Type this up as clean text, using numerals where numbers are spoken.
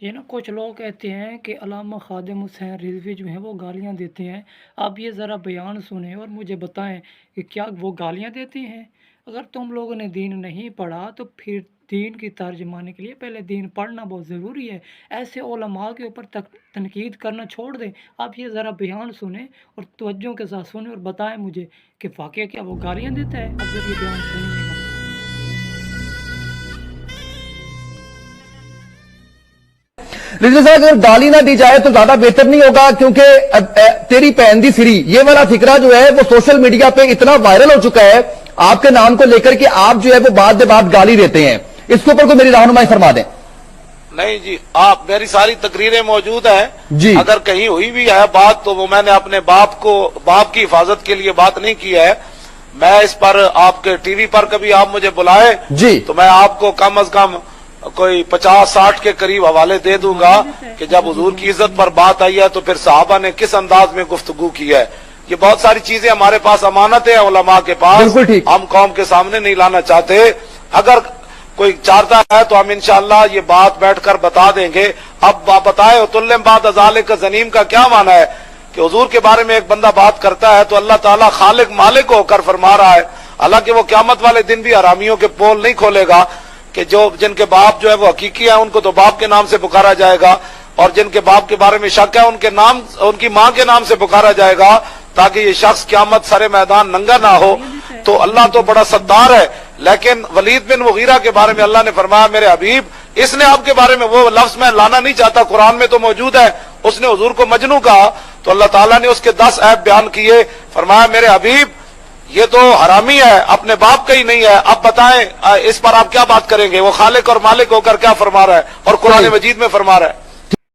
یہ نا کچھ لوگ کہتے ہیں کہ علامہ خادم حسین رضوی جو ہیں وہ گالیاں دیتے ہیں۔ آپ یہ ذرا بیان سنیں اور مجھے بتائیں کہ کیا وہ گالیاں دیتے ہیں؟ اگر تم لوگوں نے دین نہیں پڑھا تو پھر دین کی ترجمانی کے لیے پہلے دین پڑھنا بہت ضروری ہے۔ ایسے علماء کے اوپر تنقید کرنا چھوڑ دیں۔ آپ یہ ذرا بیان سنیں اور توجہ کے ساتھ سنیں اور بتائیں مجھے کہ واقعہ کیا وہ گالیاں دیتا ہے؟ اب جب یہ بیان سنیے گا۔ رضوی صاحب اگر گالی نہ دی جائے تو زیادہ بہتر نہیں ہوگا، کیونکہ تیری پہن دی فری یہ والا فکرہ جو ہے وہ سوشل میڈیا پہ اتنا وائرل ہو چکا ہے آپ کے نام کو لے کر کے آپ جو ہے وہ بعد بعد گالی دیتے ہیں، اس کے اوپر کوئی میری رہنمائی فرما دیں۔ نہیں جی، آپ میری ساری تقریریں موجود ہیں جی اگر کہیں ہوئی بھی ہے بات تو وہ میں نے اپنے باپ کی حفاظت کے لیے بات نہیں کی ہے۔ میں اس پر آپ کے ٹی وی پر کبھی آپ مجھے بلائے جی تو میں آپ کو کم از کم کوئی 50-60 کے قریب حوالے دے دوں گا کہ جب حضور کی عزت پر بات آئی ہے تو پھر صحابہ نے کس انداز میں گفتگو کی ہے۔ یہ بہت ساری چیزیں ہمارے پاس امانت ہے علماء کے پاس، بالکل ٹھیک، ہم قوم کے سامنے نہیں لانا چاہتے۔ اگر کوئی چاہتا ہے تو ہم انشاءاللہ یہ بات بیٹھ کر بتا دیں گے۔ اب بتائے تلم بعد ذالک زنیم کا کیا معنی ہے کہ حضور کے بارے میں ایک بندہ بات کرتا ہے تو اللہ تعالیٰ خالق مالک ہو کر فرما رہا ہے، حالانکہ وہ قیامت والے دن بھی حرامیوں کے پول نہیں کھولے گا کہ جن کے باپ جو ہے وہ حقیقی ہے ان کو تو باپ کے نام سے پکارا جائے گا، اور جن کے باپ کے بارے میں شک ہے ان کی ماں کے نام سے پکارا جائے گا، تاکہ یہ شخص قیامت سر میدان ننگا نہ ہو۔ تو اللہ تو بڑا ستار ہے، لیکن ولید بن مغیرہ کے بارے میں اللہ نے فرمایا میرے حبیب، اس نے آپ کے بارے میں وہ لفظ میں لانا نہیں چاہتا، قرآن میں تو موجود ہے، اس نے حضور کو مجنوں کہا تو اللہ تعالیٰ نے اس کے 10 عیب بیان کیے، فرمایا میرے حبیب یہ تو حرامی ہے، اپنے باپ کا ہی نہیں ہے، اب بتائیں اس پر آپ کیا بات کریں گے؟ وہ خالق اور مالک ہو کر کیا فرما رہا ہے اور قرآن مجید میں فرما رہا ہے۔